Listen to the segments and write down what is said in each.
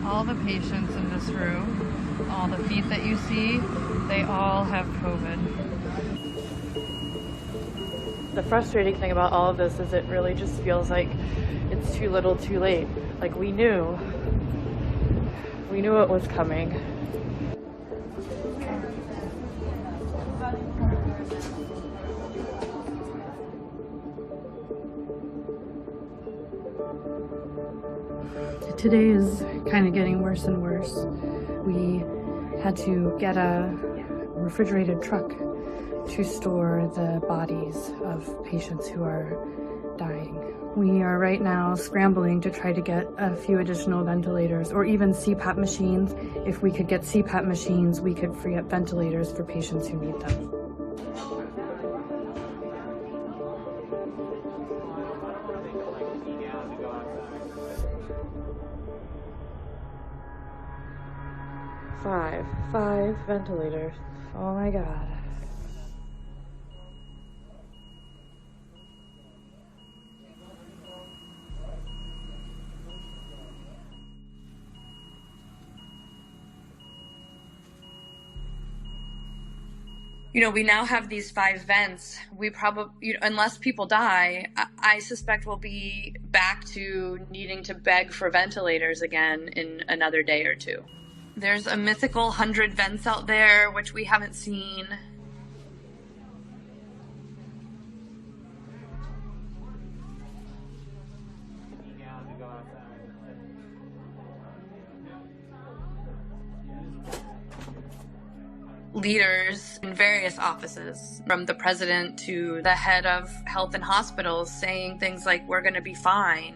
All the patients in this room, all the feet that you see, they all have COVID. The frustrating thing about all of this is it really just feels like it's too little too late. Like we knew it was coming. Today is kind of getting worse and worse. We had to get a refrigerated truck to store the bodies of patients who are dying. We are right now scrambling to try to get a few additional ventilators or even CPAP machines. If we could get CPAP machines, we could free up ventilators for patients who need them. Five ventilators. Oh my God. You know, we now have these 5 vents. We probably, unless people die, I suspect we'll be back to needing to beg for ventilators again in another day or two. There's a mythical 100 vents out there, which we haven't seen. Leaders in various offices, from the president to the head of health and hospitals, saying things like, we're going to be fine,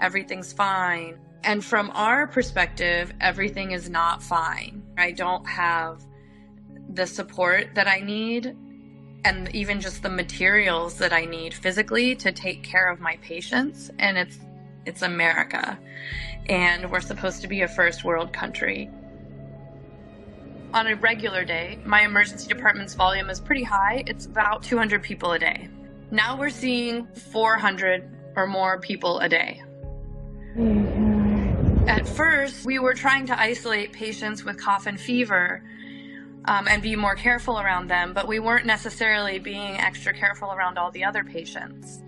everything's fine. And from our perspective, everything is not fine. I don't have the support that I need and even just the materials that I need physically to take care of my patients. And it's America. And we're supposed to be a first world country. On a regular day, my emergency department's volume is pretty high. It's about 200 people a day. Now we're seeing 400 or more people a day. At first, we were trying to isolate patients with cough and fever and be more careful around them, but we weren't necessarily being extra careful around all the other patients.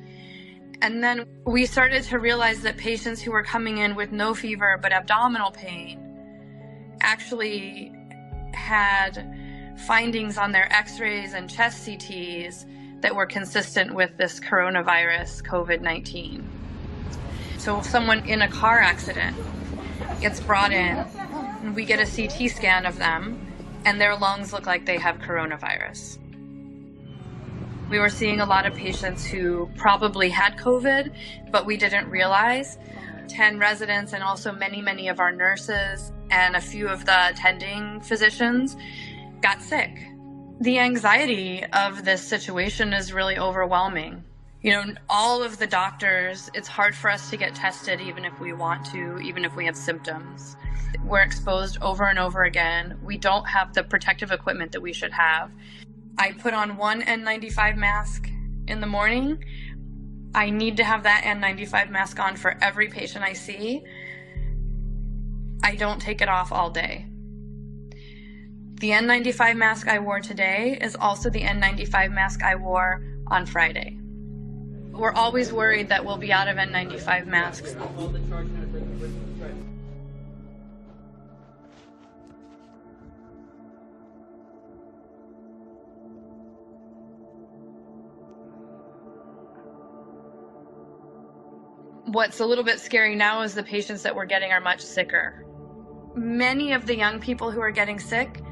And then we started to realize that patients who were coming in with no fever but abdominal pain actually had findings on their x-rays and chest CTs that were consistent with this coronavirus, COVID-19. So if someone in a car accident gets brought in, and we get a CT scan of them, and their lungs look like they have coronavirus. We were seeing a lot of patients who probably had COVID, but we didn't realize. 10 residents and also many of our nurses and a few of the attending physicians got sick. The anxiety of this situation is really overwhelming. You know, all of the doctors, it's hard for us to get tested even if we want to, even if we have symptoms. We're exposed over and over again. We don't have the protective equipment that we should have. I put on one N95 mask in the morning. I need to have that N95 mask on for every patient I see. I don't take it off all day. The N95 mask I wore today is also the N95 mask I wore on Friday. We're always worried that we'll be out of N95 masks. What's a little bit scary now is the patients that we're getting are much sicker. Many of the young people who are getting sick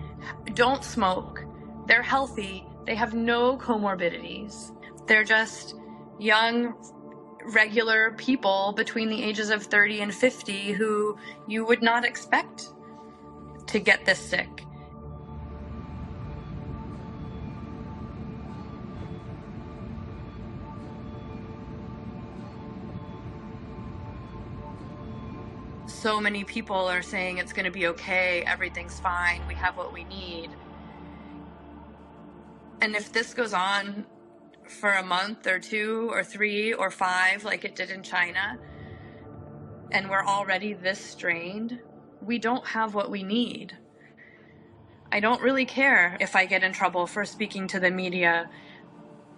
don't smoke. They're healthy. They have no comorbidities. They're just young, regular people between the ages of 30 and 50 who you would not expect to get this sick. So many people are saying it's going to be okay, everything's fine, we have what we need. And if this goes on for a month or 2 or 3 or 5 like it did in China, and we're already this strained, we don't have what we need. I don't really care if I get in trouble for speaking to the media.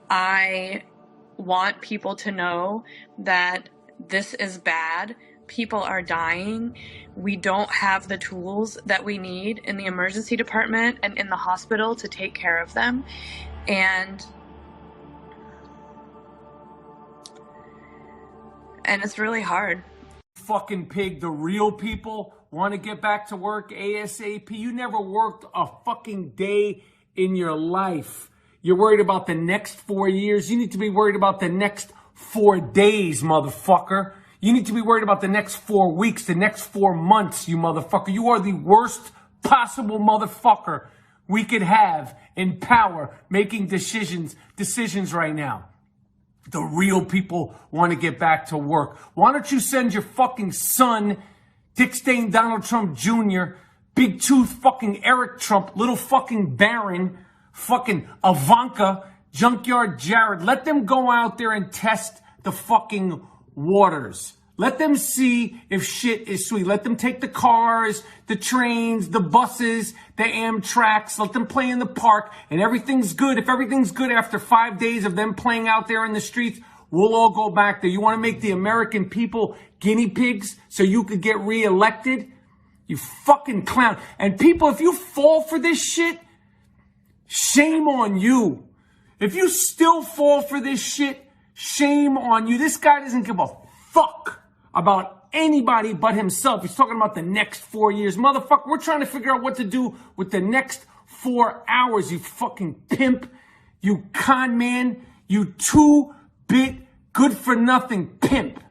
I want people to know that this is bad. People are dying. We don't have the tools that we need in the emergency department and in the hospital to take care of them. And it's really hard. Fucking pig, the real people want to get back to work ASAP. You never worked a fucking day in your life. You're worried about the next 4 years. You need to be worried about the next 4 days, motherfucker. You need to be worried about the next 4 weeks, the next 4 months, you motherfucker. You are the worst possible motherfucker we could have in power making decisions right now. The real people want to get back to work. Why don't you send your fucking son, Dick Stain Donald Trump Jr., Big Tooth fucking Eric Trump, little fucking Barron, fucking Ivanka, Junkyard Jared. Let them go out there and test the fucking waters. Let them see if shit is sweet. Let them take the cars, the trains, the buses, the Amtraks. Let them play in the park and everything's good. If everything's good after 5 days of them playing out there in the streets, we'll all go back there. You want to make the American people guinea pigs so you could get reelected? You fucking clown. And people, if you fall for this shit, shame on you. If you still fall for this shit, shame on you. This guy doesn't give a fuck about anybody but himself. He's talking about the next 4 years. Motherfucker, we're trying to figure out what to do with the next 4 hours, you fucking pimp, you con man, you 2-bit good for nothing pimp.